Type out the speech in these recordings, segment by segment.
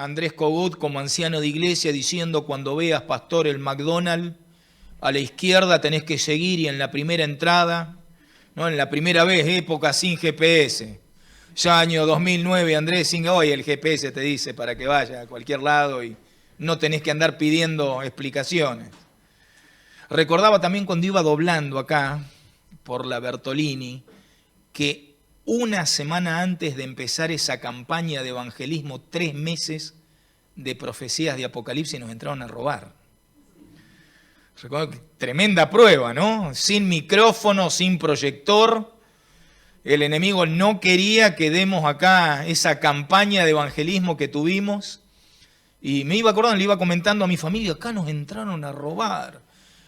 Andrés Kogut como anciano de iglesia diciendo: cuando veas, pastor, el McDonald's, a la izquierda tenés que seguir y en la primera entrada, ¿no? En la primera vez, época sin GPS. Ya año 2009, Andrés, hoy el GPS te dice para que vaya a cualquier lado y no tenés que andar pidiendo explicaciones. Recordaba también cuando iba doblando acá por la Bertolini que una semana antes de empezar esa campaña de evangelismo, 3 meses de profecías de Apocalipsis, nos entraron a robar. Recuerdo que tremenda prueba, ¿no? Sin micrófono, sin proyector. El enemigo no quería que demos acá esa campaña de evangelismo que tuvimos. Y me iba acordando, le iba comentando a mi familia: acá nos entraron a robar.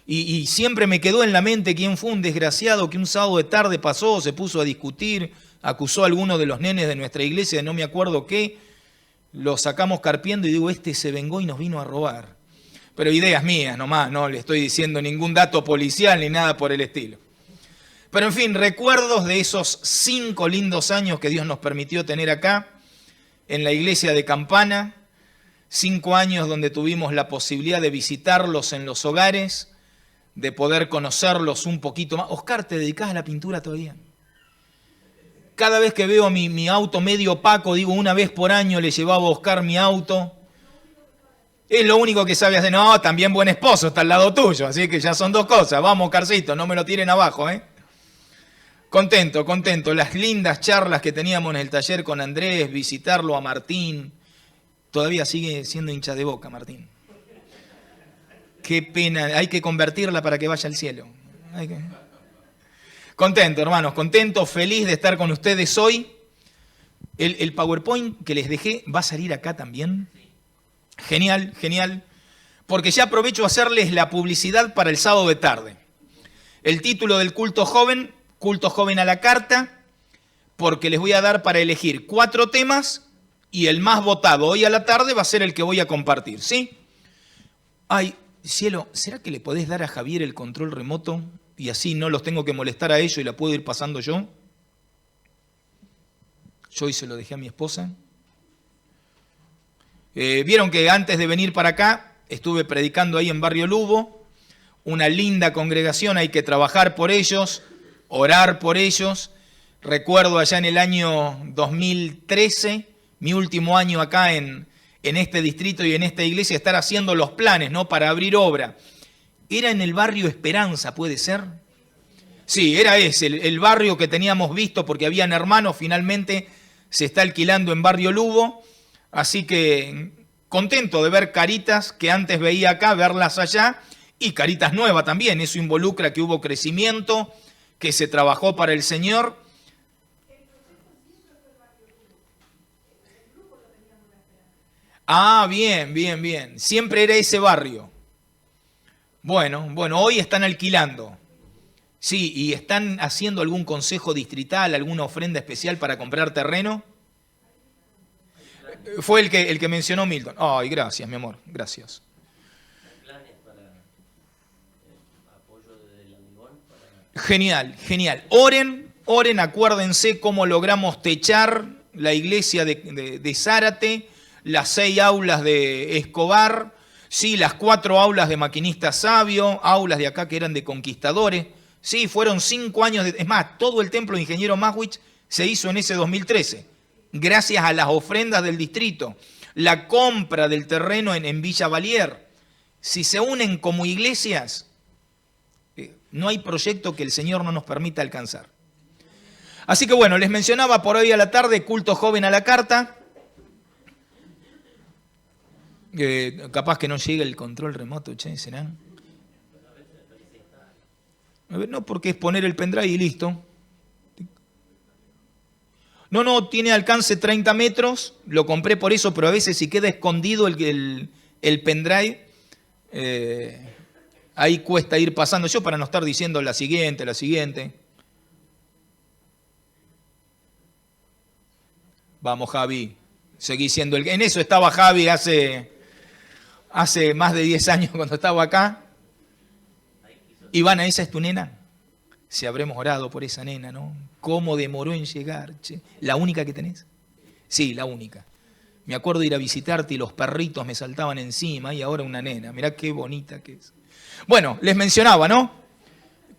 Y siempre me quedó en la mente quién fue un desgraciado que un sábado de tarde pasó, se puso a discutir, acusó a alguno de los nenes de nuestra iglesia de no me acuerdo qué, lo sacamos carpiendo y digo, este se vengó y nos vino a robar. Pero ideas mías nomás, no le estoy diciendo ningún dato policial ni nada por el estilo. Pero en fin, recuerdos de esos 5 lindos años que Dios nos permitió tener acá, en la iglesia de Campana, 5 años donde tuvimos la posibilidad de visitarlos en los hogares, de poder conocerlos un poquito más. Oscar, ¿te dedicás a la pintura todavía? Cada vez que veo mi auto medio opaco, digo, una vez por año le llevaba a Oscar mi auto. Es lo único que sabe hacer. No, también buen esposo, está al lado tuyo, así que ya son 2 cosas. Vamos, Oscarcito, no me lo tiren abajo, ¿eh? Contento. Las lindas charlas que teníamos en el taller con Andrés, visitarlo a Martín. Todavía sigue siendo hincha de Boca, Martín. Qué pena, hay que convertirla para que vaya al cielo. Contento, hermanos, contento, feliz de estar con ustedes hoy. El PowerPoint que les dejé va a salir acá también. Genial, genial. Porque ya aprovecho a hacerles la publicidad para el sábado de tarde. El título del culto joven a la carta, porque les voy a dar para elegir 4 temas y el más votado hoy a la tarde va a ser el que voy a compartir, ¿sí? Ay, cielo, ¿será que le podés dar a Javier el control remoto y así no los tengo que molestar a ellos y la puedo ir pasando yo? Yo hoy se lo dejé a mi esposa. Vieron que antes de venir para acá estuve predicando ahí en Barrio Lugo, una linda congregación, hay que trabajar por ellos, orar por ellos. Recuerdo allá en el año 2013, mi último año acá en este distrito y en esta iglesia, estar haciendo los planes, ¿no?, para abrir obra. Era en el barrio Esperanza, ¿puede ser? Sí, era ese, el barrio que teníamos visto porque habían hermanos, finalmente se está alquilando en Barrio Lugo, así que contento de ver caritas que antes veía acá, verlas allá, y caritas nuevas también. Eso involucra que hubo crecimiento, que se trabajó para el Señor. Ah, bien. Siempre era ese barrio. Bueno, hoy están alquilando. Sí, ¿y están haciendo algún consejo distrital, alguna ofrenda especial para comprar terreno? Fue el que mencionó Milton. Ay, gracias, mi amor, gracias. ¿Planes para apoyo del Amigón? Genial. Oren, acuérdense cómo logramos techar la iglesia de Zárate, las 6 aulas de Escobar, sí, las 4 aulas de Maquinista Sabio, aulas de acá que eran de Conquistadores. Sí, fueron 5 años es más, todo el templo de Ingeniero Maswich se hizo en ese 2013, gracias a las ofrendas del distrito, la compra del terreno en Villa Valier. Si se unen como iglesias, no hay proyecto que el Señor no nos permita alcanzar. Así que bueno, les mencionaba por hoy a la tarde, culto joven a la carta. Capaz que no llegue el control remoto, che, ¿será? No, porque es poner el pendrive y listo. No, tiene alcance 30 metros, lo compré por eso, pero a veces si queda escondido el pendrive, ahí cuesta ir pasando. Yo para no estar diciendo la siguiente. Vamos, Javi, seguí siendo en eso estaba Javi hace más de 10 años cuando estaba acá. Ivana, ¿esa es tu nena? Si habremos orado por esa nena, ¿no? ¿Cómo demoró en llegar? Che? ¿La única que tenés? Sí, la única. Me acuerdo de ir a visitarte y los perritos me saltaban encima y ahora una nena. Mirá qué bonita que es. Bueno, les mencionaba, ¿no?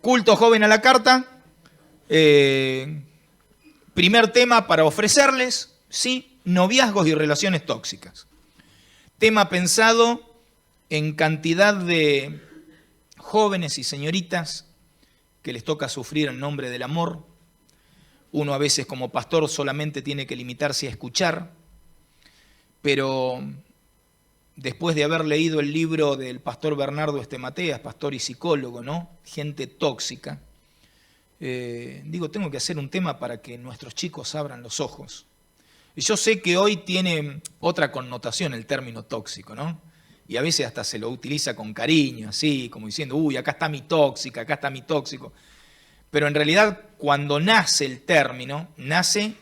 Culto joven a la carta. Primer tema para ofrecerles, ¿sí? Noviazgos y relaciones tóxicas. Tema pensado en cantidad de jóvenes y señoritas que les toca sufrir en nombre del amor. Uno a veces como pastor solamente tiene que limitarse a escuchar, pero después de haber leído el libro del pastor Bernardo Estemateas, pastor y psicólogo, ¿no? Gente tóxica, tengo que hacer un tema para que nuestros chicos abran los ojos. Y yo sé que hoy tiene otra connotación el término tóxico, ¿no? Y a veces hasta se lo utiliza con cariño, así, como diciendo, uy, acá está mi tóxica, acá está mi tóxico. Pero en realidad, cuando nace el término, nace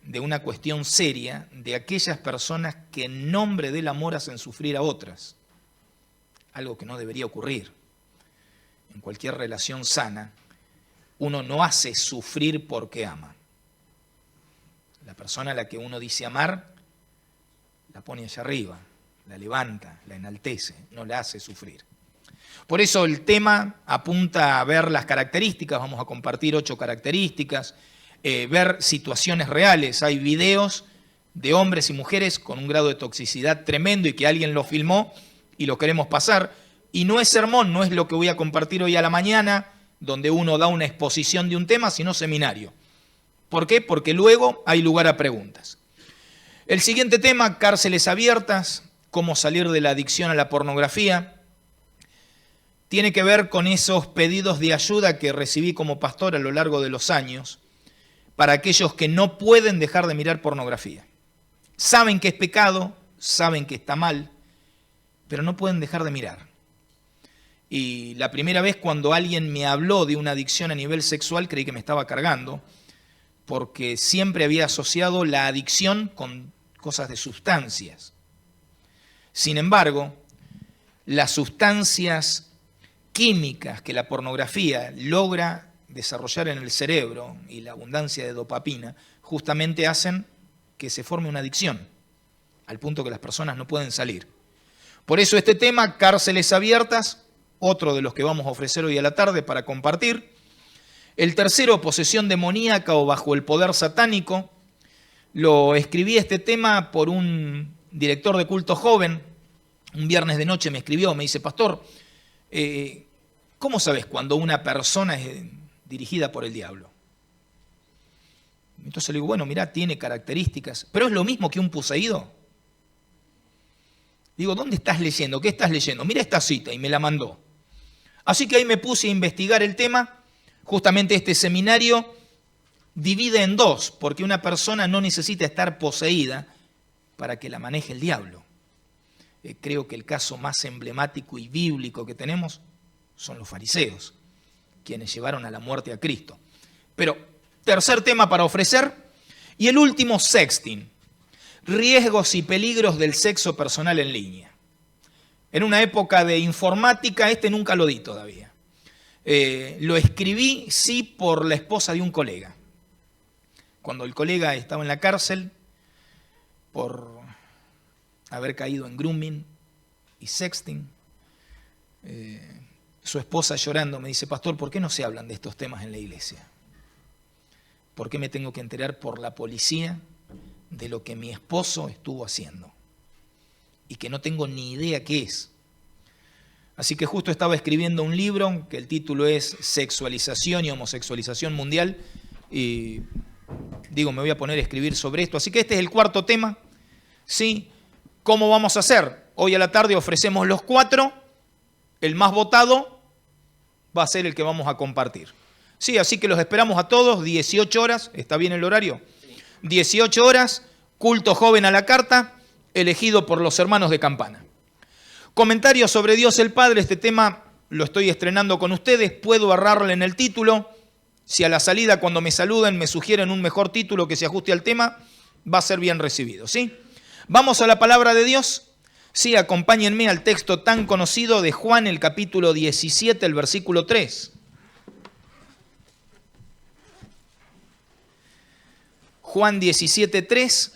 de una cuestión seria de aquellas personas que en nombre del amor hacen sufrir a otras. Algo que no debería ocurrir. En cualquier relación sana, uno no hace sufrir porque ama. La persona a la que uno dice amar, la pone allá arriba, la levanta, la enaltece, no la hace sufrir. Por eso el tema apunta a ver las características, vamos a compartir 8 características, ver situaciones reales. Hay videos de hombres y mujeres con un grado de toxicidad tremendo y que alguien lo filmó y lo queremos pasar. Y no es sermón, no es lo que voy a compartir hoy a la mañana, donde uno da una exposición de un tema, sino seminario. ¿Por qué? Porque luego hay lugar a preguntas. El siguiente tema, cárceles abiertas, cómo salir de la adicción a la pornografía, tiene que ver con esos pedidos de ayuda que recibí como pastor a lo largo de los años para aquellos que no pueden dejar de mirar pornografía. Saben que es pecado, saben que está mal, pero no pueden dejar de mirar. Y la primera vez cuando alguien me habló de una adicción a nivel sexual, creí que me estaba cargando, porque siempre había asociado la adicción con cosas de sustancias. Sin embargo, las sustancias químicas que la pornografía logra desarrollar en el cerebro y la abundancia de dopamina justamente hacen que se forme una adicción, al punto que las personas no pueden salir. Por eso este tema, cárceles abiertas, otro de los que vamos a ofrecer hoy a la tarde para compartir. El tercero, posesión demoníaca o bajo el poder satánico. Lo escribí este tema por un director de culto joven. Un viernes de noche me escribió, me dice, pastor, ¿cómo sabes cuando una persona es dirigida por el diablo? Entonces le digo, bueno, mirá, tiene características, pero es lo mismo que un poseído. Digo, ¿dónde estás leyendo? ¿Qué estás leyendo? Mira esta cita, y me la mandó. Así que ahí me puse a investigar el tema. Justamente este seminario divide en dos, porque una persona no necesita estar poseída para que la maneje el diablo. Creo que el caso más emblemático y bíblico que tenemos son los fariseos, quienes llevaron a la muerte a Cristo. Pero, tercer tema para ofrecer, y el último, sexting, riesgos y peligros del sexo personal en línea. En una época de informática, nunca lo di todavía. Lo escribí, sí, por la esposa de un colega. Cuando el colega estaba en la cárcel por haber caído en grooming y sexting, su esposa llorando me dice, pastor, ¿por qué no se hablan de estos temas en la iglesia? ¿Por qué me tengo que enterar por la policía de lo que mi esposo estuvo haciendo? Y que no tengo ni idea qué es. Así que justo estaba escribiendo un libro que el título es Sexualización y Homosexualización Mundial. Y digo, me voy a poner a escribir sobre esto. Así que este es el cuarto tema. ¿Sí? ¿Cómo vamos a hacer? Hoy a la tarde ofrecemos los 4. El más votado va a ser el que vamos a compartir. Sí, así que los esperamos a todos, 18 horas. ¿Está bien el horario? 18 horas, culto joven a la carta, elegido por los hermanos de Campana. Comentarios sobre Dios el Padre, este tema lo estoy estrenando con ustedes, puedo errarle en el título. Si a la salida cuando me saluden me sugieren un mejor título que se ajuste al tema, va a ser bien recibido, ¿sí? Vamos a la palabra de Dios. Sí, acompáñenme al texto tan conocido de Juan, el capítulo 17, el versículo 3. Juan 17, 3.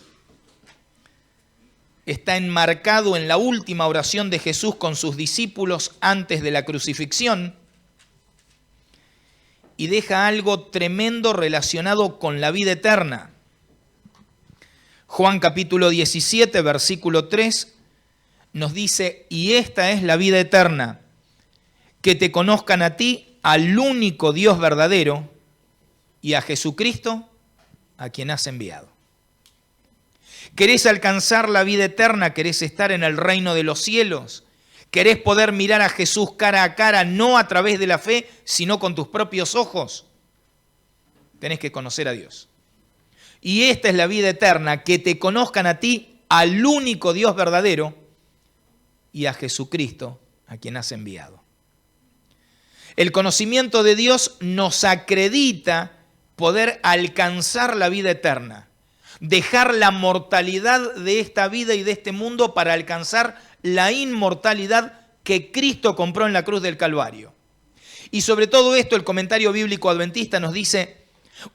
está enmarcado en la última oración de Jesús con sus discípulos antes de la crucifixión y deja algo tremendo relacionado con la vida eterna. Juan capítulo 17, versículo 3, nos dice, y esta es la vida eterna, que te conozcan a ti, al único Dios verdadero, y a Jesucristo, a quien has enviado. ¿Querés alcanzar la vida eterna? ¿Querés estar en el reino de los cielos? ¿Querés poder mirar a Jesús cara a cara, no a través de la fe, sino con tus propios ojos? Tenés que conocer a Dios. Y esta es la vida eterna, que te conozcan a ti, al único Dios verdadero, y a Jesucristo, a quien has enviado. El conocimiento de Dios nos acredita poder alcanzar la vida eterna, dejar la mortalidad de esta vida y de este mundo para alcanzar la inmortalidad que Cristo compró en la cruz del Calvario. Y sobre todo esto, el comentario bíblico adventista nos dice,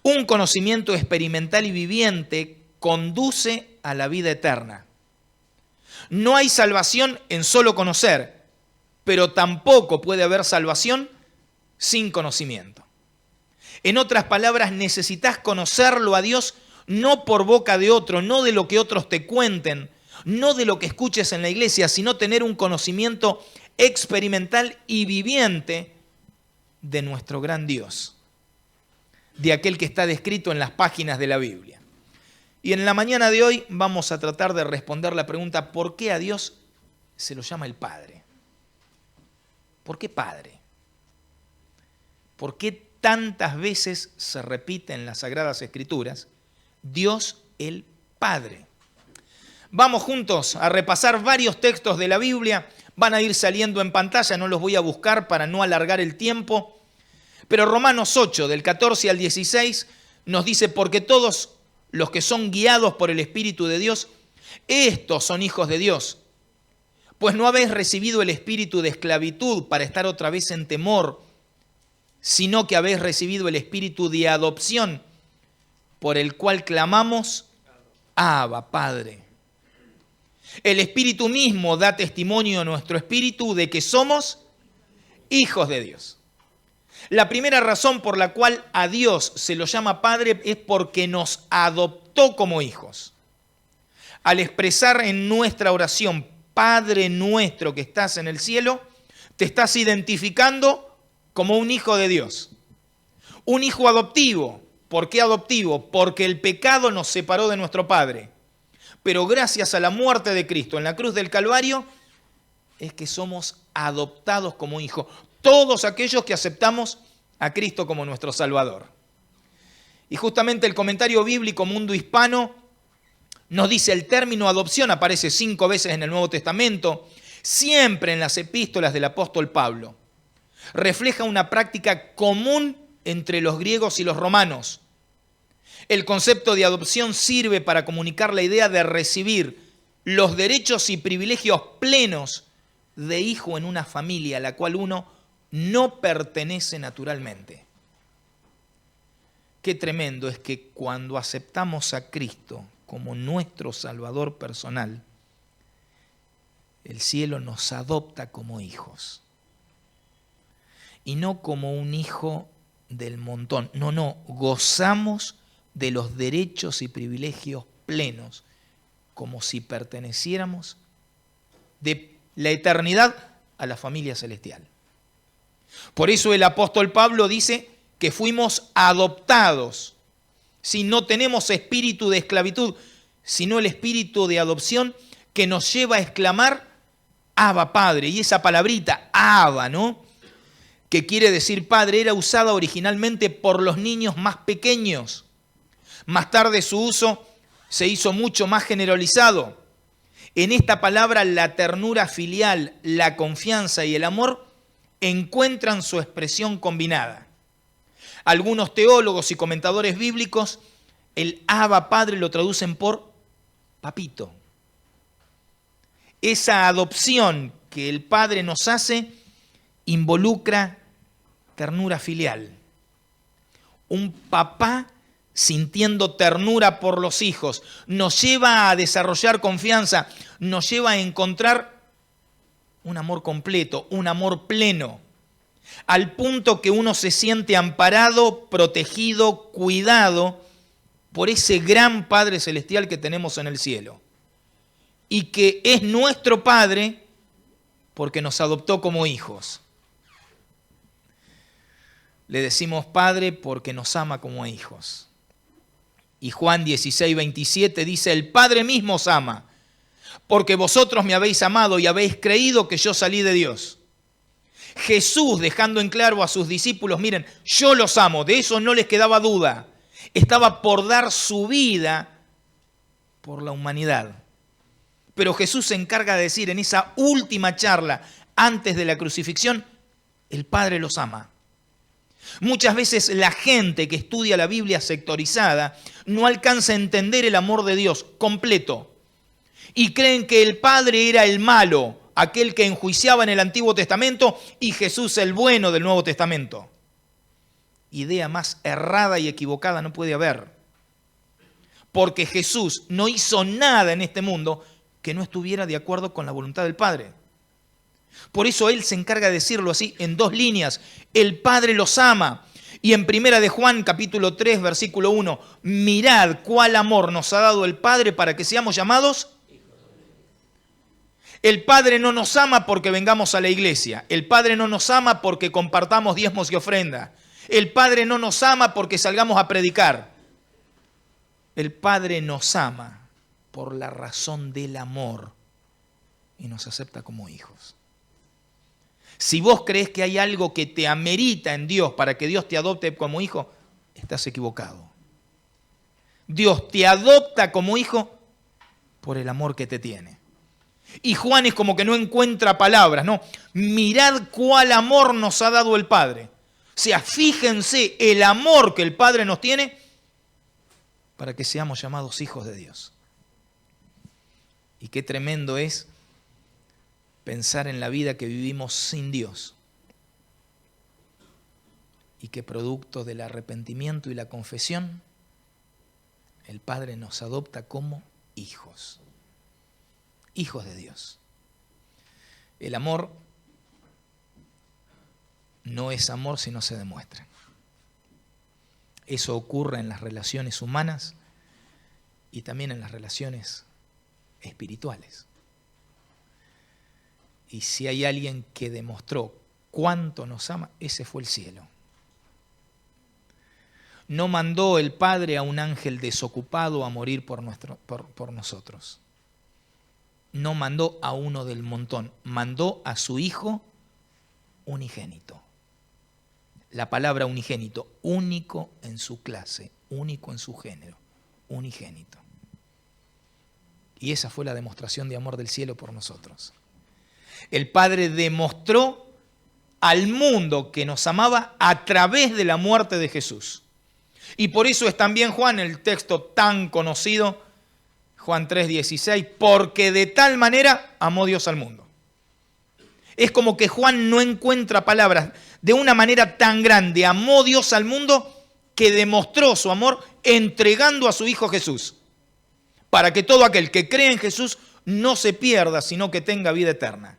un conocimiento experimental y viviente conduce a la vida eterna. No hay salvación en solo conocer, pero tampoco puede haber salvación sin conocimiento. En otras palabras, necesitas conocerlo a Dios no por boca de otro, no de lo que otros te cuenten, no de lo que escuches en la iglesia, sino tener un conocimiento experimental y viviente de nuestro gran Dios, de aquel que está descrito en las páginas de la Biblia. Y en la mañana de hoy vamos a tratar de responder la pregunta, ¿por qué a Dios se lo llama el Padre? ¿Por qué Padre? ¿Por qué tantas veces se repite en las Sagradas Escrituras Dios el Padre? Vamos juntos a repasar varios textos de la Biblia. Van a ir saliendo en pantalla, no los voy a buscar para no alargar el tiempo. Pero Romanos 8, del 14 al 16, nos dice, porque todos los que son guiados por el Espíritu de Dios, estos son hijos de Dios. Pues no habéis recibido el espíritu de esclavitud para estar otra vez en temor, sino que habéis recibido el espíritu de adopción, por el cual clamamos, Abba, Padre. El Espíritu mismo da testimonio a nuestro espíritu de que somos hijos de Dios. La primera razón por la cual a Dios se lo llama Padre es porque nos adoptó como hijos. Al expresar en nuestra oración, Padre nuestro que estás en el cielo, te estás identificando como un hijo de Dios. Un hijo adoptivo. ¿Por qué adoptivo? Porque el pecado nos separó de nuestro Padre. Pero gracias a la muerte de Cristo en la cruz del Calvario, es que somos adoptados como hijos. Todos aquellos que aceptamos a Cristo como nuestro Salvador. Y justamente el comentario bíblico Mundo Hispano nos dice el término adopción aparece 5 veces en el Nuevo Testamento, siempre en las epístolas del apóstol Pablo. Refleja una práctica común entre los griegos y los romanos. El concepto de adopción sirve para comunicar la idea de recibir los derechos y privilegios plenos de hijo en una familia a la cual uno no pertenece naturalmente. Qué tremendo es que cuando aceptamos a Cristo como nuestro Salvador personal, el cielo nos adopta como hijos. Y no como un hijo del montón. No, gozamos de los derechos y privilegios plenos, como si perteneciéramos de la eternidad a la familia celestial. Por eso el apóstol Pablo dice que fuimos adoptados. Si no tenemos espíritu de esclavitud, sino el espíritu de adopción que nos lleva a exclamar, Abba, Padre. Y esa palabrita, Abba, ¿no?, que quiere decir Padre, era usada originalmente por los niños más pequeños. Más tarde su uso se hizo mucho más generalizado. En esta palabra la ternura filial, la confianza y el amor encuentran su expresión combinada. Algunos teólogos y comentadores bíblicos el Abba Padre lo traducen por papito. Esa adopción que el Padre nos hace involucra ternura filial. Un papá sintiendo ternura por los hijos nos lleva a desarrollar confianza, nos lleva a encontrar un amor completo, un amor pleno, al punto que uno se siente amparado, protegido, cuidado por ese gran Padre Celestial que tenemos en el cielo. Y que es nuestro Padre porque nos adoptó como hijos. Le decimos Padre porque nos ama como hijos. Y Juan 16:27 dice, el Padre mismo os ama, porque vosotros me habéis amado y habéis creído que yo salí de Dios. Jesús, dejando en claro a sus discípulos, miren, yo los amo, de eso no les quedaba duda. Estaba por dar su vida por la humanidad. Pero Jesús se encarga de decir en esa última charla antes de la crucifixión, el Padre los ama. Muchas veces la gente que estudia la Biblia sectorizada no alcanza a entender el amor de Dios completo y creen que el Padre era el malo, aquel que enjuiciaba en el Antiguo Testamento, y Jesús el bueno del Nuevo Testamento. Idea más errada y equivocada no puede haber, porque Jesús no hizo nada en este mundo que no estuviera de acuerdo con la voluntad del Padre. Por eso Él se encarga de decirlo así en dos líneas. El Padre los ama. Y en Primera de Juan, capítulo 3, versículo 1, mirad cuál amor nos ha dado el Padre para que seamos llamados. El Padre no nos ama porque vengamos a la iglesia. El Padre no nos ama porque compartamos diezmos y ofrenda. El Padre no nos ama porque salgamos a predicar. El Padre nos ama por la razón del amor y nos acepta como hijos. Si vos crees que hay algo que te amerita en Dios para que Dios te adopte como hijo, estás equivocado. Dios te adopta como hijo por el amor que te tiene. Y Juan es como que no encuentra palabras, ¿no? Mirad cuál amor nos ha dado el Padre. O sea, fíjense el amor que el Padre nos tiene para que seamos llamados hijos de Dios. Y qué tremendo es pensar en la vida que vivimos sin Dios y que producto del arrepentimiento y la confesión, el Padre nos adopta como hijos, hijos de Dios. El amor no es amor si no se demuestra. Eso ocurre en las relaciones humanas y también en las relaciones espirituales. Y si hay alguien que demostró cuánto nos ama, ese fue el cielo. No mandó el Padre a un ángel desocupado a morir por nosotros. No mandó a uno del montón, mandó a su Hijo unigénito. La palabra unigénito, único en su clase, único en su género, unigénito. Y esa fue la demostración de amor del cielo por nosotros. El Padre demostró al mundo que nos amaba a través de la muerte de Jesús. Y por eso es también Juan, el texto tan conocido, Juan 3:16, porque de tal manera amó Dios al mundo. Es como que Juan no encuentra palabras. De una manera tan grande amó Dios al mundo que demostró su amor entregando a su Hijo Jesús, para que todo aquel que cree en Jesús no se pierda, sino que tenga vida eterna.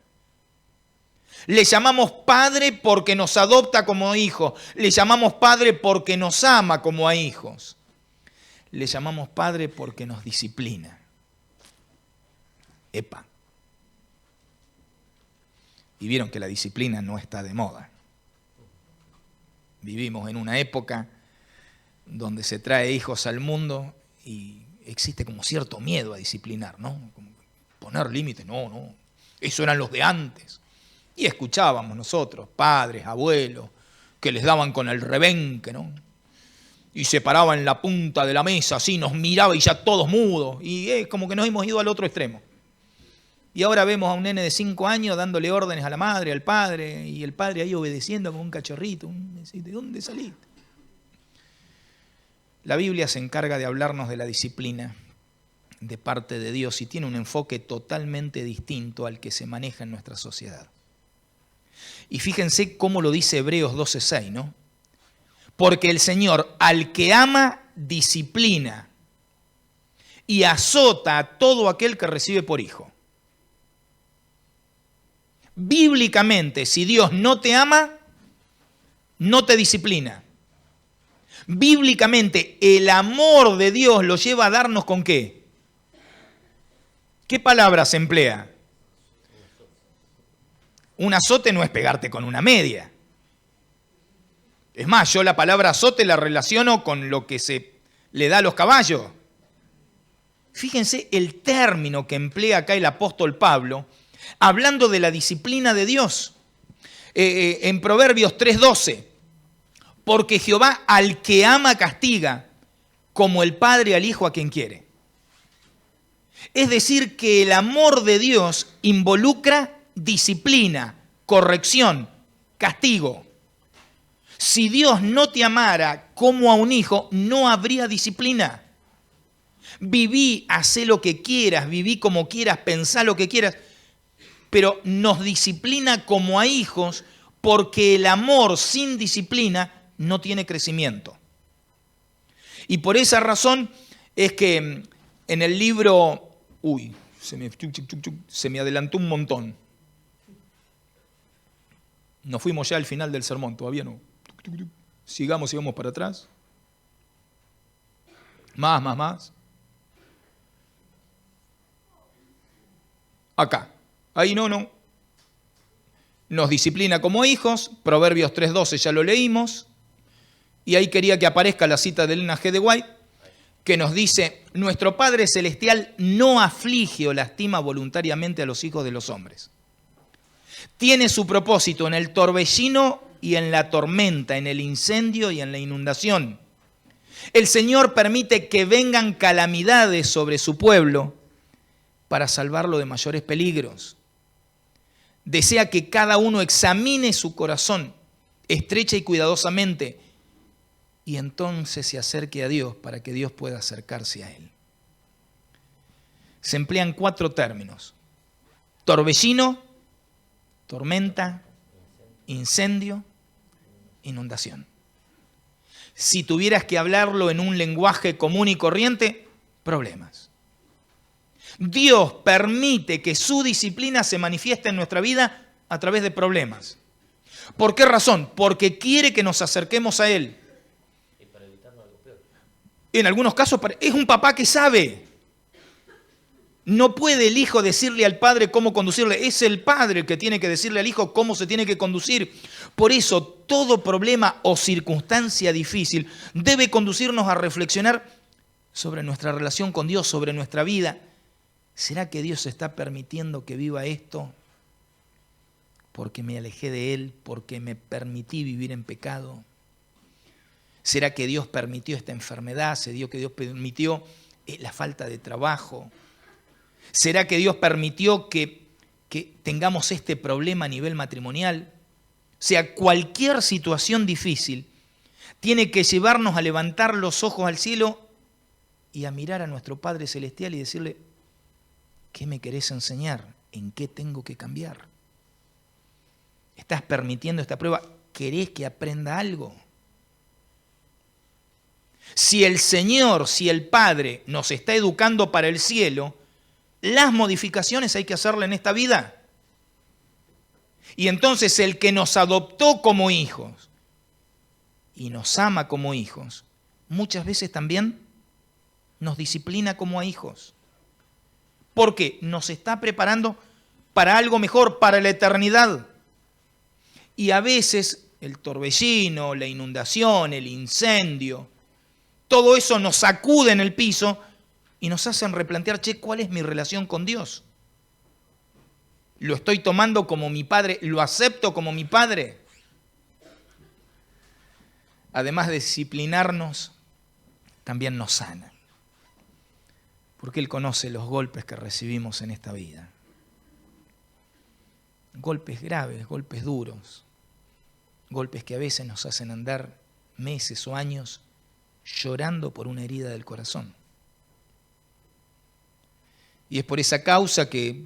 Le llamamos Padre porque nos adopta como hijos. Le llamamos Padre porque nos ama como a hijos. Le llamamos Padre porque nos disciplina. Epa. Y vieron que la disciplina no está de moda. Vivimos en una época donde se trae hijos al mundo y existe como cierto miedo a disciplinar, ¿no? Como poner límites, no. Eso eran los de antes. Y escuchábamos nosotros, padres, abuelos, que les daban con el rebenque, ¿no? Y se paraba en la punta de la mesa, así, nos miraba y ya todos mudos. Y es como que nos hemos ido al otro extremo. Y ahora vemos a un nene de 5 años dándole órdenes a la madre, al padre, y el padre ahí obedeciendo como un cachorrito. ¿De dónde saliste? La Biblia se encarga de hablarnos de la disciplina de parte de Dios y tiene un enfoque totalmente distinto al que se maneja en nuestra sociedad. Y fíjense cómo lo dice Hebreos 12:6, ¿no? Porque el Señor al que ama disciplina y azota a todo aquel que recibe por hijo. Bíblicamente, si Dios no te ama, no te disciplina. Bíblicamente, el amor de Dios lo lleva a darnos ¿con qué? ¿Qué palabra se emplea? Un azote no es pegarte con una media. Es más, yo la palabra azote la relaciono con lo que se le da a los caballos. Fíjense el término que emplea acá el apóstol Pablo, hablando de la disciplina de Dios. En Proverbios 3:12, porque Jehová al que ama castiga, como el padre al hijo a quien quiere. Es decir, que el amor de Dios involucra disciplina, corrección, castigo. Si Dios no te amara como a un hijo, no habría disciplina. Viví, hacé lo que quieras, viví como quieras, pensá lo que quieras, pero nos disciplina como a hijos porque el amor sin disciplina no tiene crecimiento. Y por esa razón es que en el libro... se me adelantó un montón. Nos fuimos ya al final del sermón, todavía no. Sigamos para atrás. Más. Acá. Ahí no. Nos disciplina como hijos. Proverbios 3:12 ya lo leímos. Y ahí quería que aparezca la cita de Elena G. de White, que nos dice, nuestro Padre Celestial no aflige o lastima voluntariamente a los hijos de los hombres. Tiene su propósito en el torbellino y en la tormenta, en el incendio y en la inundación. El Señor permite que vengan calamidades sobre su pueblo para salvarlo de mayores peligros. Desea que cada uno examine su corazón estrecha y cuidadosamente y entonces se acerque a Dios para que Dios pueda acercarse a él. Se emplean 4 términos: torbellino, tormenta, incendio, inundación. Si tuvieras que hablarlo en un lenguaje común y corriente, problemas. Dios permite que su disciplina se manifieste en nuestra vida a través de problemas. ¿Por qué razón? Porque quiere que nos acerquemos a Él. En algunos casos es un papá que sabe. No puede el hijo decirle al padre cómo conducirle. Es el padre el que tiene que decirle al hijo cómo se tiene que conducir. Por eso, todo problema o circunstancia difícil debe conducirnos a reflexionar sobre nuestra relación con Dios, sobre nuestra vida. ¿Será que Dios está permitiendo que viva esto porque me alejé de Él, porque me permití vivir en pecado? ¿Será que Dios permitió esta enfermedad? ¿Será que Dios permitió la falta de trabajo? ¿Será que Dios permitió que tengamos este problema a nivel matrimonial? O sea, cualquier situación difícil tiene que llevarnos a levantar los ojos al cielo y a mirar a nuestro Padre Celestial y decirle, ¿qué me querés enseñar? ¿En qué tengo que cambiar? ¿Estás permitiendo esta prueba? ¿Querés que aprenda algo? Si el Señor, si el Padre nos está educando para el cielo, las modificaciones hay que hacerlas en esta vida. Y entonces el que nos adoptó como hijos y nos ama como hijos, muchas veces también nos disciplina como a hijos. Porque nos está preparando para algo mejor, para la eternidad. Y a veces el torbellino, la inundación, el incendio, todo eso nos sacude en el piso y nos hacen replantear, ¿cuál es mi relación con Dios? ¿Lo estoy tomando como mi Padre? ¿Lo acepto como mi Padre? Además de disciplinarnos, también nos sana. Porque Él conoce los golpes que recibimos en esta vida. Golpes graves, golpes duros. Golpes que a veces nos hacen andar meses o años llorando por una herida del corazón. Y es por esa causa que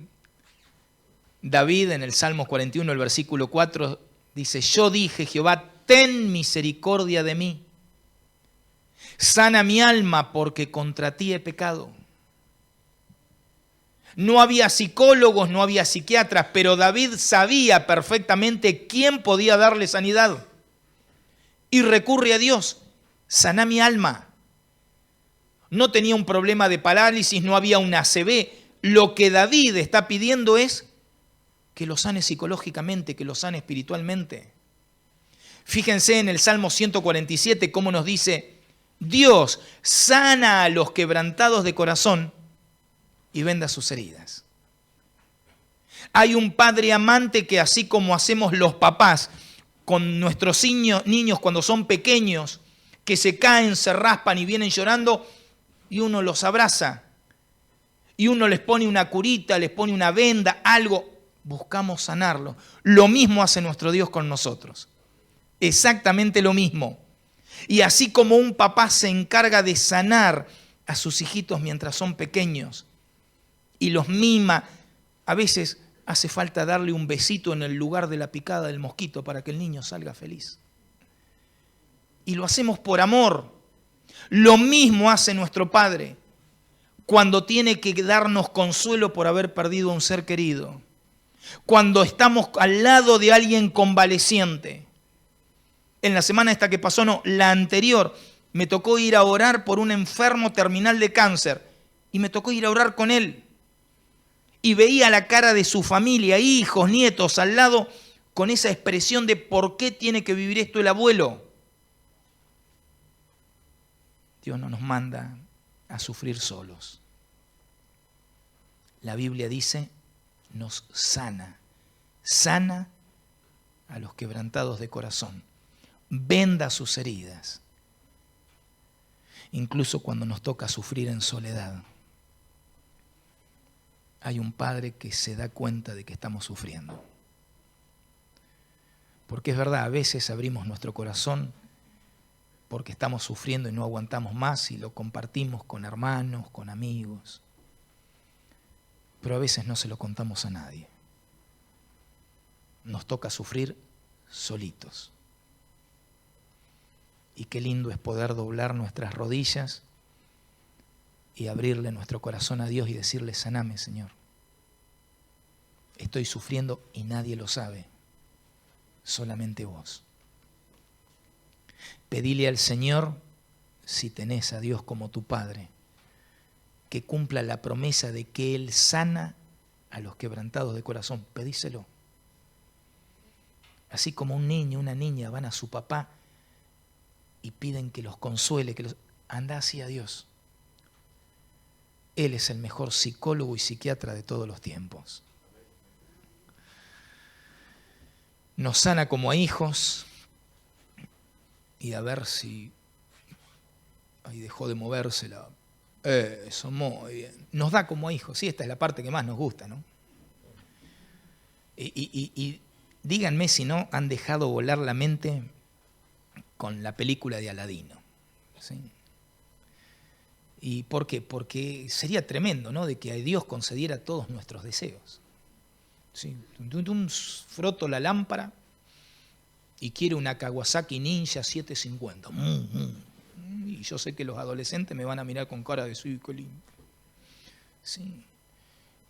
David en el Salmo 41, el versículo 4, dice, yo dije, Jehová, ten misericordia de mí. Sana mi alma porque contra ti he pecado. No había psicólogos, no había psiquiatras, pero David sabía perfectamente quién podía darle sanidad. Y recurre a Dios, sana mi alma. No tenía un problema de parálisis, no había un ACV. Lo que David está pidiendo es que lo sane psicológicamente, que lo sane espiritualmente. Fíjense en el Salmo 147 cómo nos dice: Dios sana a los quebrantados de corazón y venda sus heridas. Hay un padre amante que, así como hacemos los papás con nuestros niños cuando son pequeños, que se caen, se raspan y vienen llorando, y uno los abraza, y uno les pone una curita, les pone una venda, algo, buscamos sanarlo. Lo mismo hace nuestro Dios con nosotros. Exactamente lo mismo. Y así como un papá se encarga de sanar a sus hijitos mientras son pequeños y los mima, a veces hace falta darle un besito en el lugar de la picada del mosquito para que el niño salga feliz. Y lo hacemos por amor. Lo mismo hace nuestro Padre cuando tiene que darnos consuelo por haber perdido a un ser querido, cuando estamos al lado de alguien convaleciente. En la semana esta que pasó, no, la anterior, me tocó ir a orar por un enfermo terminal de cáncer y me tocó ir a orar con él. Y veía la cara de su familia, hijos, nietos, al lado, con esa expresión de ¿por qué tiene que vivir esto el abuelo? Dios no nos manda a sufrir solos. La Biblia dice, nos sana a los quebrantados de corazón, venda sus heridas, incluso cuando nos toca sufrir en soledad. Hay un Padre que se da cuenta de que estamos sufriendo. Porque es verdad, a veces abrimos nuestro corazón porque estamos sufriendo y no aguantamos más y lo compartimos con hermanos, con amigos. Pero a veces no se lo contamos a nadie. Nos toca sufrir solitos. Y qué lindo es poder doblar nuestras rodillas y abrirle nuestro corazón a Dios y decirle, saname, Señor. Estoy sufriendo y nadie lo sabe, solamente vos. Pedile al Señor, si tenés a Dios como tu Padre, que cumpla la promesa de que Él sana a los quebrantados de corazón. Pedíselo. Así como un niño, una niña van a su papá y piden que los consuele, anda así a Dios. Él es el mejor psicólogo y psiquiatra de todos los tiempos. Nos sana como a hijos, y a ver si ahí dejó de moverse la... Eso, muy bien. Nos da como a hijos, sí, esta es la parte que más nos gusta, ¿no? Y díganme si no han dejado volar la mente con la película de Aladino, ¿sí? ¿Y por qué? Porque sería tremendo, ¿no? De que Dios concediera todos nuestros deseos. ¿Sí? Froto la lámpara y quiere una Kawasaki Ninja 750. Y yo sé que los adolescentes me van a mirar con cara de soy colín. ¿Sí?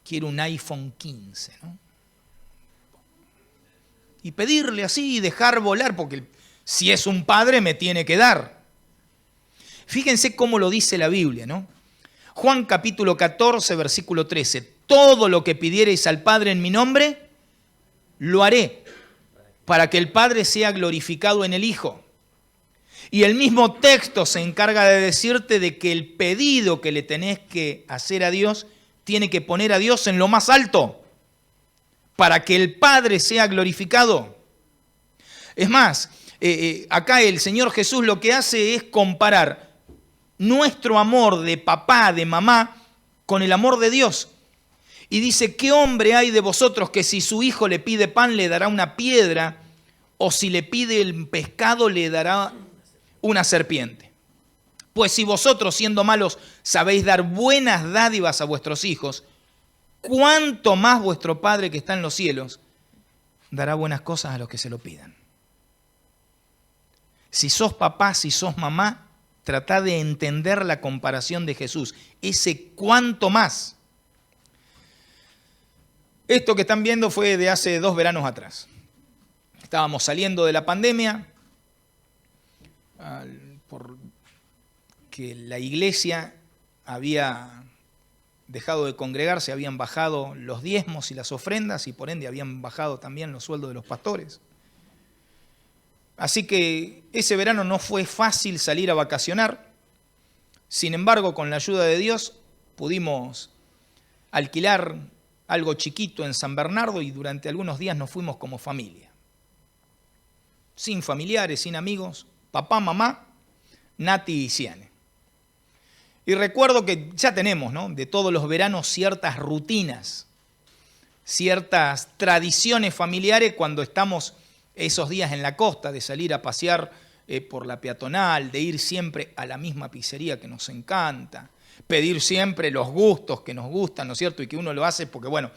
Quiero un iPhone 15, ¿no? Y pedirle así y dejar volar, porque si es un padre me tiene que dar. Fíjense cómo lo dice la Biblia, ¿no? Juan capítulo 14, versículo 13. Todo lo que pidiereis al Padre en mi nombre, lo haré, para que el Padre sea glorificado en el Hijo. Y el mismo texto se encarga de decirte de que el pedido que le tenés que hacer a Dios, tiene que poner a Dios en lo más alto, para que el Padre sea glorificado. Es más, acá el Señor Jesús lo que hace es comparar nuestro amor de papá, de mamá, con el amor de Dios. Y dice, ¿qué hombre hay de vosotros que si su hijo le pide pan le dará una piedra, o si le pide el pescado le dará una serpiente? Pues si vosotros, siendo malos, sabéis dar buenas dádivas a vuestros hijos, ¿cuánto más vuestro Padre que está en los cielos dará buenas cosas a los que se lo pidan? Si sos papá, si sos mamá, tratá de entender la comparación de Jesús, ese cuánto más. Esto que están viendo fue de hace 2 veranos atrás. Estábamos saliendo de la pandemia, porque la iglesia había dejado de congregarse, habían bajado los diezmos y las ofrendas y por ende habían bajado también los sueldos de los pastores. Así que ese verano no fue fácil salir a vacacionar. Sin embargo, con la ayuda de Dios pudimos alquilar algo chiquito en San Bernardo y durante algunos días nos fuimos como familia. Sin familiares, sin amigos, papá, mamá, Nati y Ciane. Y recuerdo que ya tenemos, ¿no?, de todos los veranos ciertas rutinas, ciertas tradiciones familiares cuando estamos esos días en la costa, de salir a pasear por la peatonal, de ir siempre a la misma pizzería que nos encanta, pedir siempre los gustos que nos gustan, ¿no es cierto? Y que uno lo hace porque, bueno,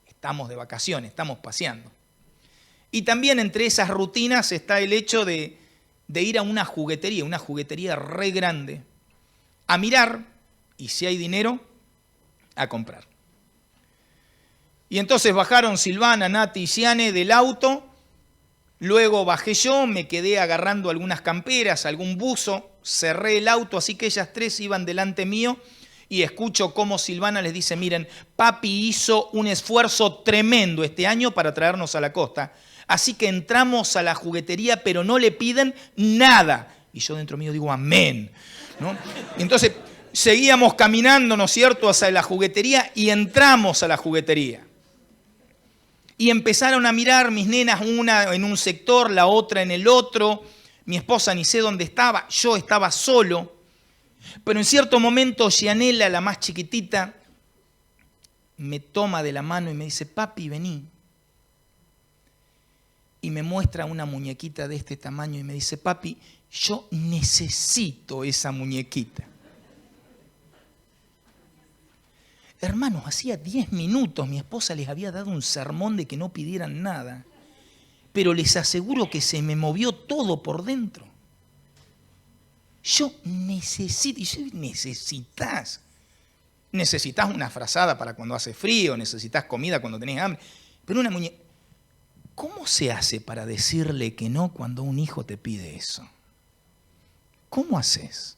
estamos de vacaciones, estamos paseando. Y también entre esas rutinas está el hecho de ir a una juguetería re grande, a mirar, y si hay dinero, a comprar. Y entonces bajaron Silvana, Nati y Ciane del auto, luego bajé yo, me quedé agarrando algunas camperas, algún buzo, cerré el auto, así que ellas 3 iban delante mío y escucho cómo Silvana les dice, miren, papi hizo un esfuerzo tremendo este año para traernos a la costa, así que entramos a la juguetería, pero no le piden nada. Y yo dentro mío digo, amén, ¿no? Entonces seguíamos caminando, ¿no es cierto?, hacia la juguetería y entramos a la juguetería. Y empezaron a mirar mis nenas, una en un sector, la otra en el otro. Mi esposa ni sé dónde estaba, yo estaba solo. Pero en cierto momento, Gianella, la más chiquitita, me toma de la mano y me dice, papi, vení. Y me muestra una muñequita de este tamaño y me dice, papi, yo necesito esa muñequita. Hermanos, hacía 10 minutos mi esposa les había dado un sermón de que no pidieran nada, pero les aseguro que se me movió todo por dentro. Yo necesito, y yo, necesitas una frazada para cuando hace frío, necesitas comida cuando tenés hambre, pero una muñeca, ¿cómo se hace para decirle que no cuando un hijo te pide eso? ¿Cómo haces?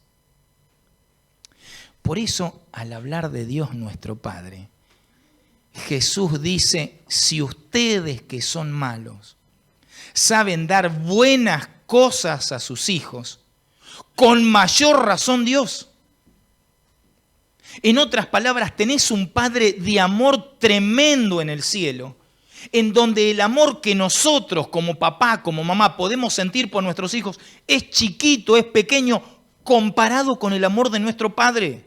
Por eso, al hablar de Dios nuestro Padre, Jesús dice, si ustedes que son malos saben dar buenas cosas a sus hijos, con mayor razón Dios. En otras palabras, tenés un Padre de amor tremendo en el cielo, en donde el amor que nosotros como papá, como mamá podemos sentir por nuestros hijos es chiquito, es pequeño, comparado con el amor de nuestro Padre.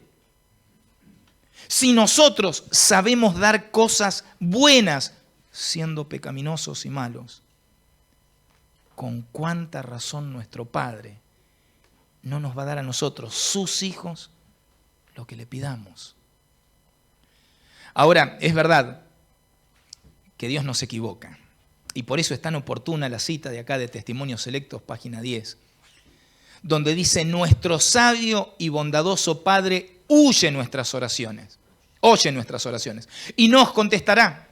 Si nosotros sabemos dar cosas buenas siendo pecaminosos y malos, ¿con cuánta razón nuestro Padre no nos va a dar a nosotros, sus hijos, lo que le pidamos? Ahora, es verdad que Dios no se equivoca, y por eso es tan oportuna la cita de acá de Testimonios Selectos, página 10, donde dice, nuestro sabio y bondadoso Padre oye nuestras oraciones y nos contestará,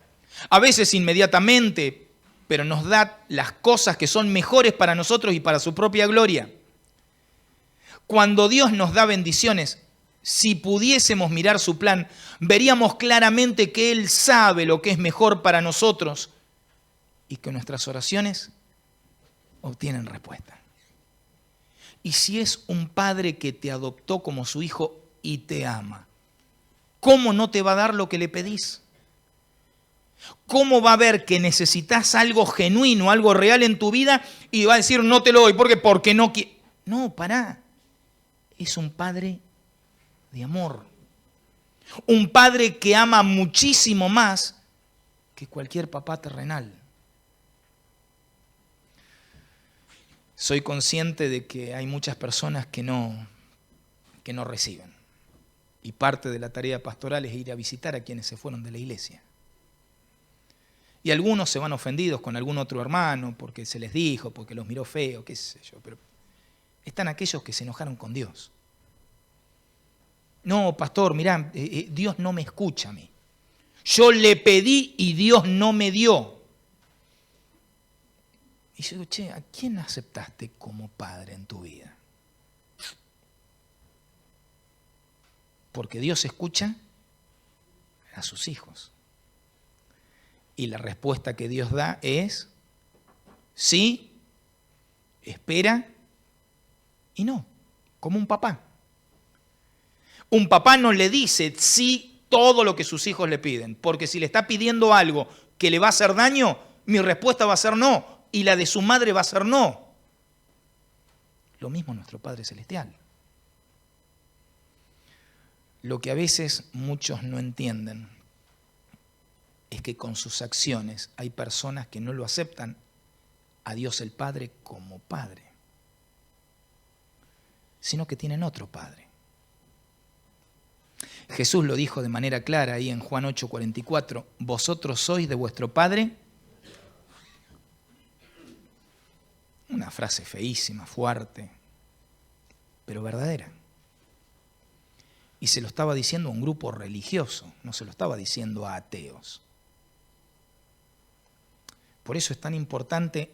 a veces inmediatamente, pero nos da las cosas que son mejores para nosotros y para su propia gloria. Cuando Dios nos da bendiciones, si pudiésemos mirar su plan, veríamos claramente que Él sabe lo que es mejor para nosotros y que nuestras oraciones obtienen respuesta. Y si es un padre que te adoptó como su hijo y te ama, ¿cómo no te va a dar lo que le pedís? ¿Cómo va a ver que necesitas algo genuino, algo real en tu vida y va a decir no te lo doy porque no quiero? No, pará. Es un padre de amor. Un padre que ama muchísimo más que cualquier papá terrenal. Soy consciente de que hay muchas personas que no reciben. Y parte de la tarea pastoral es ir a visitar a quienes se fueron de la iglesia. Y algunos se van ofendidos con algún otro hermano porque se les dijo, porque los miró feo, qué sé yo. Pero están aquellos que se enojaron con Dios. No, pastor, mirá, Dios no me escucha a mí. Yo le pedí y Dios no me dio. Y yo digo, che, ¿a quién aceptaste como padre en tu vida? Porque Dios escucha a sus hijos. Y la respuesta que Dios da es sí, espera y no, como un papá. Un papá no le dice sí todo lo que sus hijos le piden, porque si le está pidiendo algo que le va a hacer daño, mi respuesta va a ser no, y la de su madre va a ser no. Lo mismo nuestro Padre Celestial. Lo que a veces muchos no entienden es que con sus acciones hay personas que no lo aceptan a Dios el Padre como Padre, sino que tienen otro Padre. Jesús lo dijo de manera clara ahí en Juan 8:44, vosotros sois de vuestro padre. Una frase feísima, fuerte, pero verdadera. Y se lo estaba diciendo a un grupo religioso, no se lo estaba diciendo a ateos. Por eso es tan importante,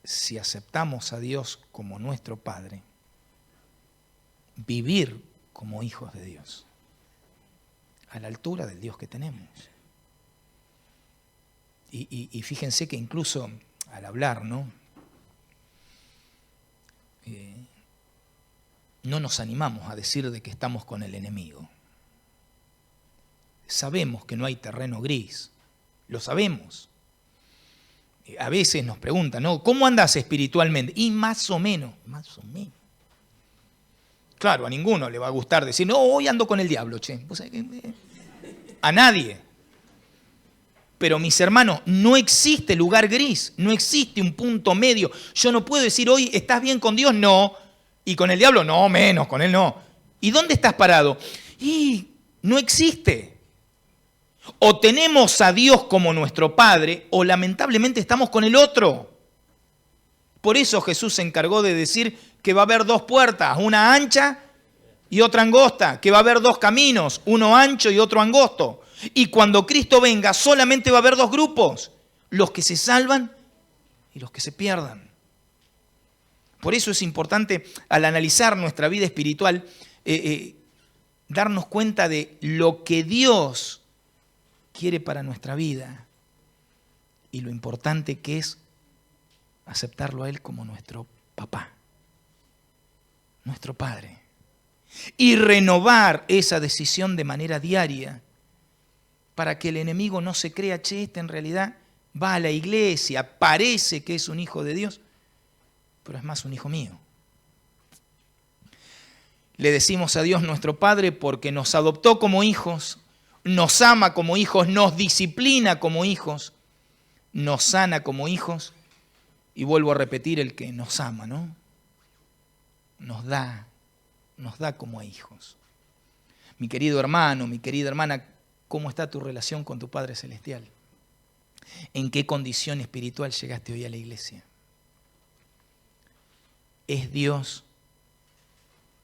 si aceptamos a Dios como nuestro Padre, vivir como hijos de Dios, a la altura del Dios que tenemos. Y fíjense que incluso al hablar, ¿no? No nos animamos a decir de que estamos con el enemigo. Sabemos que no hay terreno gris, lo sabemos. A veces nos preguntan, ¿no? ¿Cómo andas espiritualmente? Y más o menos. Claro, a ninguno le va a gustar decir, no, hoy ando con el diablo, che. A nadie. Pero mis hermanos, no existe lugar gris, no existe un punto medio. Yo no puedo decir hoy, ¿estás bien con Dios? No. Y con el diablo, no, menos, con él no. ¿Y dónde estás parado? Y no existe. O tenemos a Dios como nuestro Padre, o lamentablemente estamos con el otro. Por eso Jesús se encargó de decir que va a haber dos puertas, una ancha y otra angosta, que va a haber dos caminos, uno ancho y otro angosto. Y cuando Cristo venga solamente va a haber dos grupos, los que se salvan y los que se pierdan. Por eso es importante al analizar nuestra vida espiritual, darnos cuenta de lo que Dios quiere para nuestra vida y lo importante que es aceptarlo a Él como nuestro papá, nuestro Padre. Y renovar esa decisión de manera diaria para que el enemigo no se crea, che, este en realidad va a la iglesia, parece que es un hijo de Dios, pero es más un hijo mío. Le decimos a Dios nuestro Padre porque nos adoptó como hijos, nos ama como hijos, nos disciplina como hijos, nos sana como hijos, y vuelvo a repetir, el que nos ama, ¿no? Nos da como a hijos. Mi querido hermano, mi querida hermana, ¿cómo está tu relación con tu Padre Celestial? ¿En qué condición espiritual llegaste hoy a la iglesia? ¿Es Dios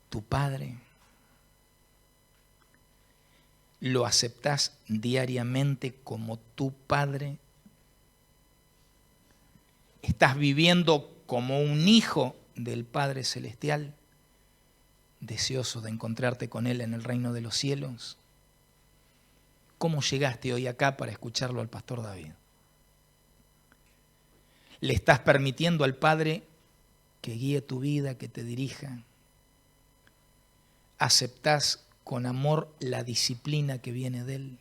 tu Padre? ¿Lo aceptás diariamente como tu Padre? ¿Estás viviendo como un hijo del Padre Celestial, deseoso de encontrarte con Él en el reino de los cielos? ¿Cómo llegaste hoy acá para escucharlo al pastor David? ¿Le estás permitiendo al Padre que guíe tu vida, que te dirija? ¿Aceptás con amor la disciplina que viene de Él?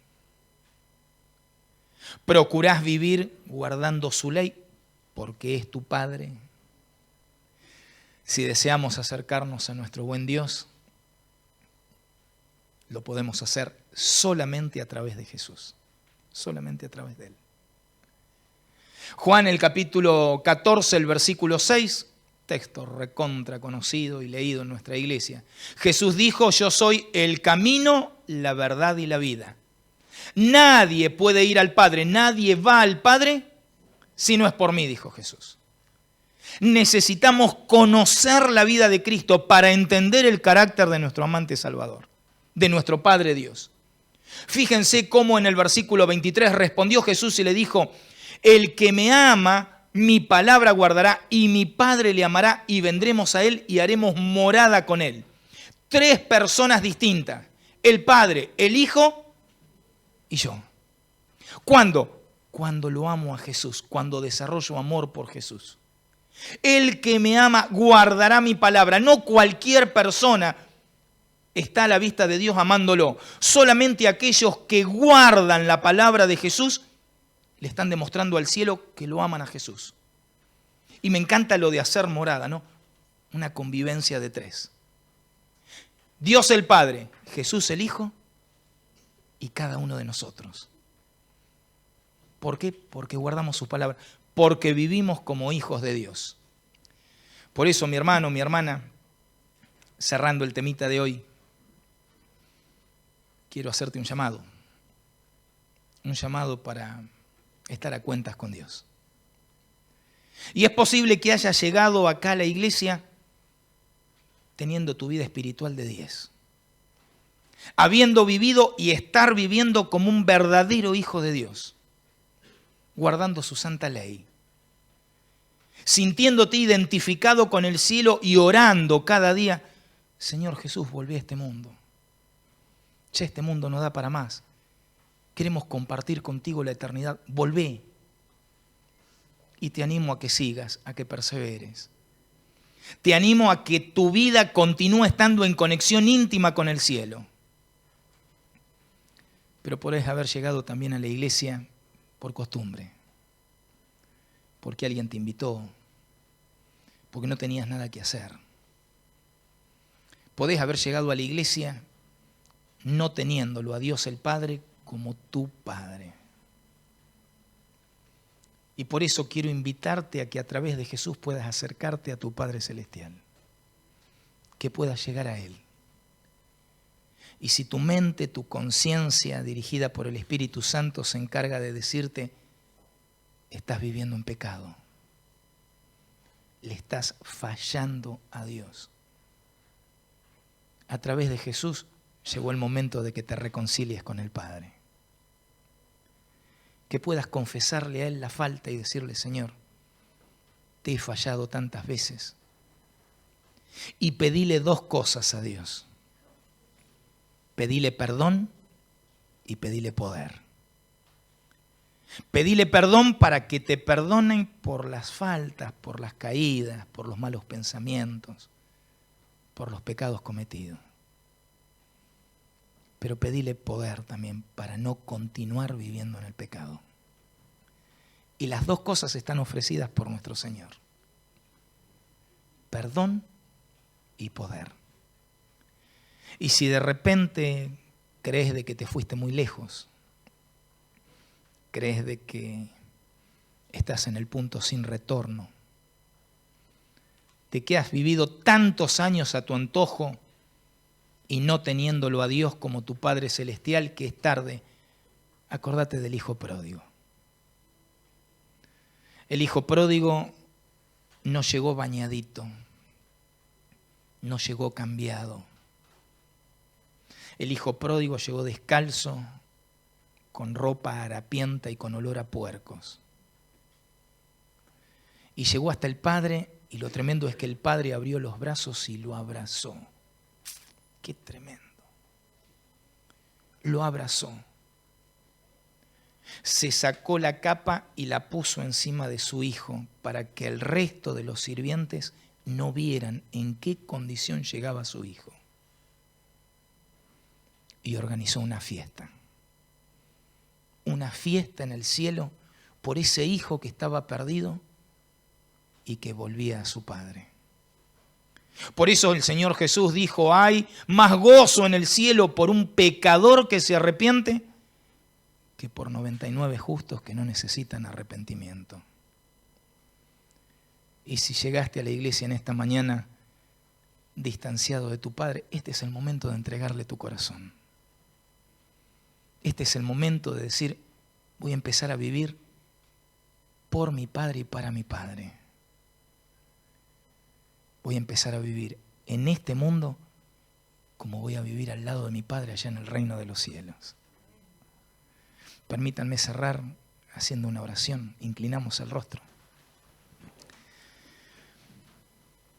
¿Procurás vivir guardando su ley porque es tu Padre? Si deseamos acercarnos a nuestro buen Dios, lo podemos hacer solamente a través de Jesús, solamente a través de Él. Juan, el capítulo 14, el versículo 6, texto recontra conocido y leído en nuestra iglesia. Jesús dijo, yo soy el camino, la verdad y la vida. Nadie puede ir al Padre, nadie va al Padre si no es por mí, dijo Jesús. Necesitamos conocer la vida de Cristo para entender el carácter de nuestro amante Salvador, de nuestro Padre Dios. Fíjense cómo en el versículo 23 respondió Jesús y le dijo: el que me ama, mi palabra guardará, y mi Padre le amará, y vendremos a él y haremos morada con él. 3 personas distintas: el Padre, el Hijo y yo. ¿Cuándo? Cuando lo amo a Jesús, cuando desarrollo amor por Jesús. El que me ama guardará mi palabra. No cualquier persona está a la vista de Dios amándolo. Solamente aquellos que guardan la palabra de Jesús le están demostrando al cielo que lo aman a Jesús. Y me encanta lo de hacer morada, ¿no? Una convivencia de 3. Dios el Padre, Jesús el Hijo y cada uno de nosotros. ¿Por qué? Porque guardamos su palabra, porque vivimos como hijos de Dios. Por eso, mi hermano, mi hermana, cerrando el temita de hoy, quiero hacerte un llamado para estar a cuentas con Dios. Y es posible que hayas llegado acá a la iglesia teniendo tu vida espiritual de 10, habiendo vivido y estar viviendo como un verdadero hijo de Dios, guardando su santa ley, sintiéndote identificado con el cielo y orando cada día: Señor Jesús, volví a este mundo. Ya este mundo no da para más. Queremos compartir contigo la eternidad. Volvé. Y te animo a que sigas, a que perseveres. Te animo a que tu vida continúe estando en conexión íntima con el cielo. Pero podés haber llegado también a la iglesia por costumbre, porque alguien te invitó, porque no tenías nada que hacer. Podés haber llegado a la iglesia no teniéndolo a Dios el Padre como tu Padre. Y por eso quiero invitarte a que a través de Jesús puedas acercarte a tu Padre Celestial, que puedas llegar a Él. Y si tu mente, tu conciencia, dirigida por el Espíritu Santo, se encarga de decirte: estás viviendo en pecado, le estás fallando a Dios, a través de Jesús llegó el momento de que te reconcilies con el Padre. Que puedas confesarle a Él la falta y decirle: Señor, te he fallado tantas veces. Y pedile 2 cosas a Dios. Pedile perdón y pedile poder. Pedile perdón para que te perdonen por las faltas, por las caídas, por los malos pensamientos, por los pecados cometidos. Pero pedile poder también para no continuar viviendo en el pecado. Y las 2 cosas están ofrecidas por nuestro Señor: perdón y poder. Y si de repente crees de que te fuiste muy lejos, crees de que estás en el punto sin retorno, de que has vivido tantos años a tu antojo y no teniéndolo a Dios como tu Padre Celestial, que es tarde, acordate del Hijo pródigo. El Hijo pródigo no llegó bañadito, no llegó cambiado. El Hijo pródigo llegó descalzo, con ropa harapienta y con olor a puercos. Y llegó hasta el Padre, y lo tremendo es que el Padre abrió los brazos y lo abrazó. ¡Qué tremendo! Lo abrazó. Se sacó la capa y la puso encima de su hijo para que el resto de los sirvientes no vieran en qué condición llegaba su hijo. Y organizó una fiesta en el cielo por ese hijo que estaba perdido y que volvía a su padre. Por eso el Señor Jesús dijo: hay más gozo en el cielo por un pecador que se arrepiente que por 99 justos que no necesitan arrepentimiento. Y si llegaste a la iglesia en esta mañana distanciado de tu Padre, este es el momento de entregarle tu corazón. Este es el momento de decir: voy a empezar a vivir por mi Padre y para mi Padre. Voy a empezar a vivir en este mundo como voy a vivir al lado de mi Padre allá en el reino de los cielos. Permítanme cerrar haciendo una oración. Inclinamos el rostro.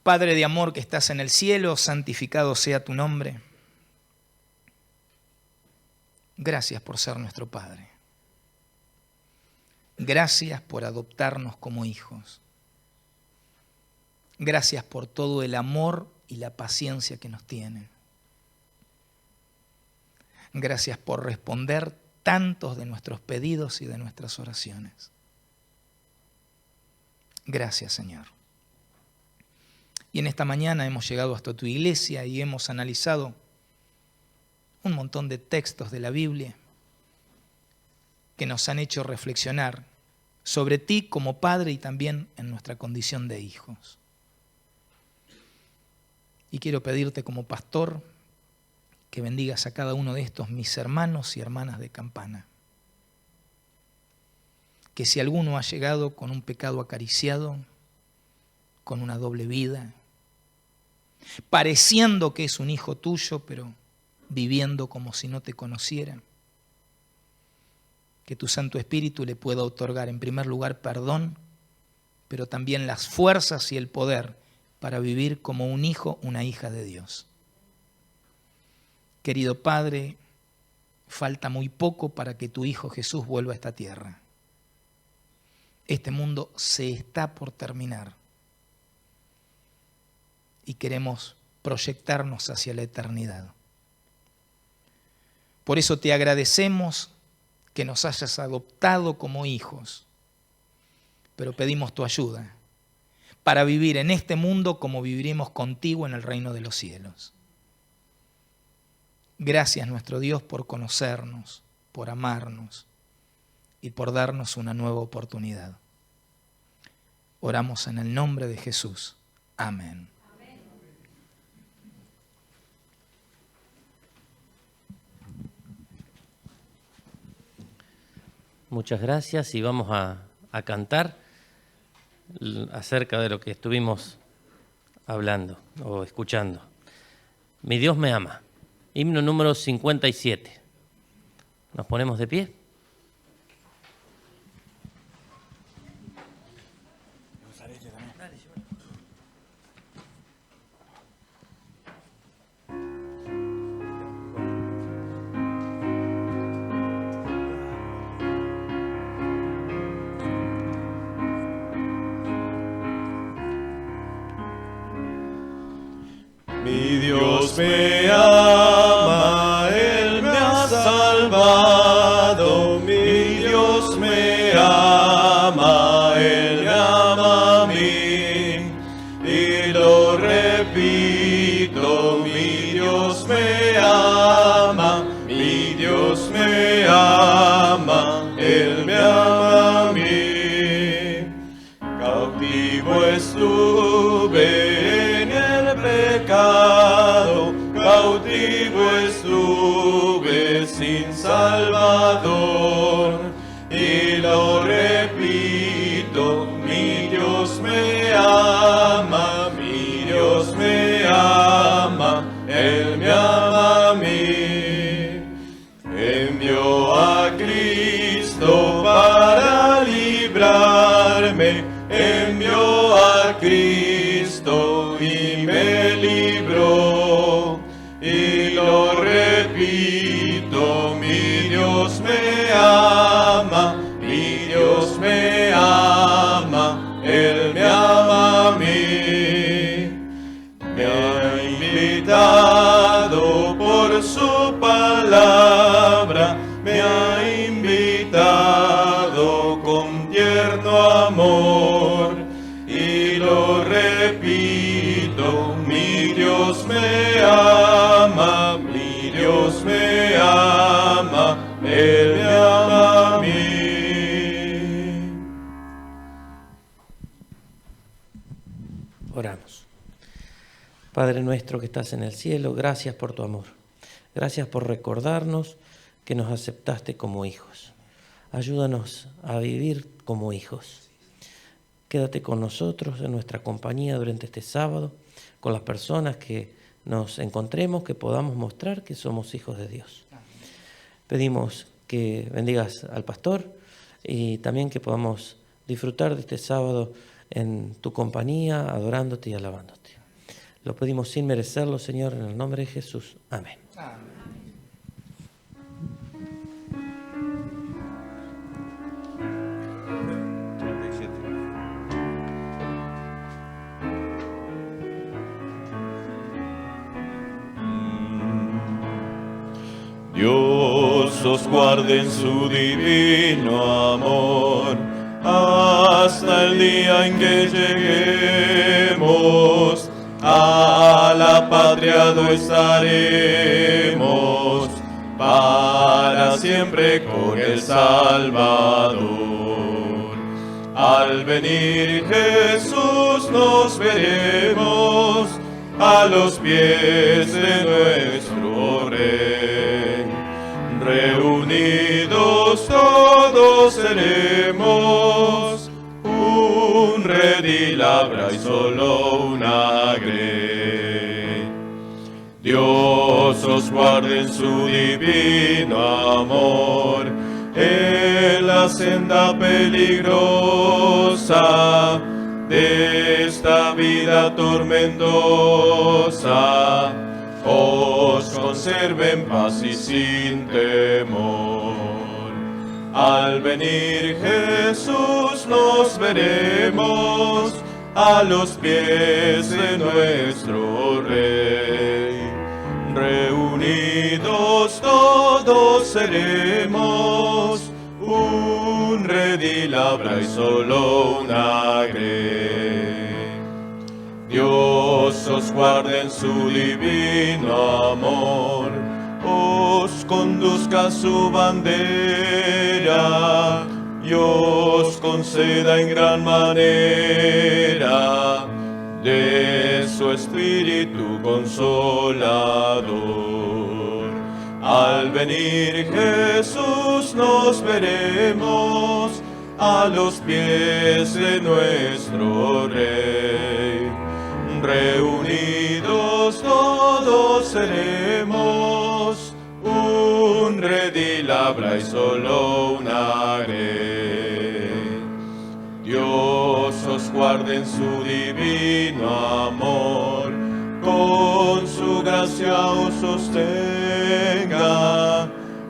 Padre de amor que estás en el cielo, santificado sea tu nombre. Gracias por ser nuestro Padre. Gracias por adoptarnos como hijos. Gracias por todo el amor y la paciencia que nos tienen. Gracias por responder tantos de nuestros pedidos y de nuestras oraciones. Gracias, Señor. Y en esta mañana hemos llegado hasta tu iglesia y hemos analizado un montón de textos de la Biblia que nos han hecho reflexionar sobre ti como Padre y también en nuestra condición de hijos. Y quiero pedirte como pastor que bendigas a cada uno de estos mis hermanos y hermanas de Campana. Que si alguno ha llegado con un pecado acariciado, con una doble vida, pareciendo que es un hijo tuyo, pero viviendo como si no te conociera, que tu Santo Espíritu le pueda otorgar en primer lugar perdón, pero también las fuerzas y el poder para vivir como un hijo, una hija de Dios. Querido Padre, falta muy poco para que tu Hijo Jesús vuelva a esta tierra. Este mundo se está por terminar y queremos proyectarnos hacia la eternidad. Por eso te agradecemos que nos hayas adoptado como hijos, pero pedimos tu ayuda para vivir en este mundo como viviremos contigo en el reino de los cielos. Gracias, nuestro Dios, por conocernos, por amarnos y por darnos una nueva oportunidad. Oramos en el nombre de Jesús. Amén. Muchas gracias y vamos a cantar acerca de lo que estuvimos hablando o escuchando. Mi Dios me ama. Himno número 57. ¿Nos ponemos de pie? Mi Dios me ama, Él me ha salvado. Mi Dios me ama, Él me ama a mí. Y lo repito, mi Dios me ama, mi Dios me ama, Él me ama a mí. Cautivo estuve en el pecado, cautivo estuve sin Salvador, y lo repito, mi Dios me ama, mi Dios me ama, Él me ama a mí. Envió a Cristo para librarme, envió a Cristo y me libró, y lo repito, mi Dios me ama, mi Dios me ama, Él me ama a mí. Me ha invitado por su palabra, me ha invitado con tierno amor, y lo repito, mi Dios me ama, mi Dios me ama, Él me ama a mí. Oramos. Padre nuestro que estás en el cielo, gracias por tu amor. Gracias por recordarnos que nos aceptaste como hijos. Ayúdanos a vivir como hijos. Quédate con nosotros en nuestra compañía durante este sábado, con las personas que nos encontremos, que podamos mostrar que somos hijos de Dios. Pedimos que bendigas al pastor y también que podamos disfrutar de este sábado en tu compañía, adorándote y alabándote. Lo pedimos sin merecerlo, Señor, en el nombre de Jesús. Amén. Dios os guarde en su divino amor, hasta el día en que lleguemos a la patria donde estaremos para siempre con el Salvador. Al venir Jesús nos veremos a los pies de nuestro Rey. Reunidos todos seremos un redil habrá y solo una grey. Dios os guarde en su divino amor, en la senda peligrosa de esta vida tormentosa, os conserve en paz y sin temor. Al venir Jesús nos veremos a los pies de nuestro Rey. Reunidos todos seremos un redil habrá y solo una grey. Dios os guarde en su divino amor, os conduzca a su bandera y os conceda en gran manera de su espíritu consolador. Al venir Jesús nos veremos a los pies de nuestro Rey. Reunidos todos seremos un redil habrá y solo una grey. Dios os guarde en su divino amor, con su gracia os sostenga,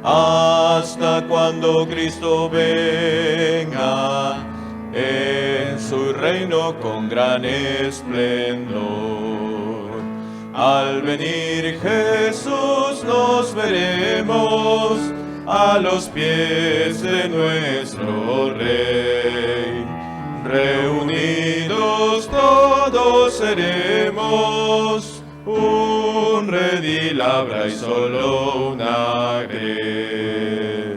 hasta cuando Cristo venga en su reino con gran esplendor. Al venir Jesús nos veremos a los pies de nuestro Rey. Reunidos todos seremos un redil habrá y solo una grey.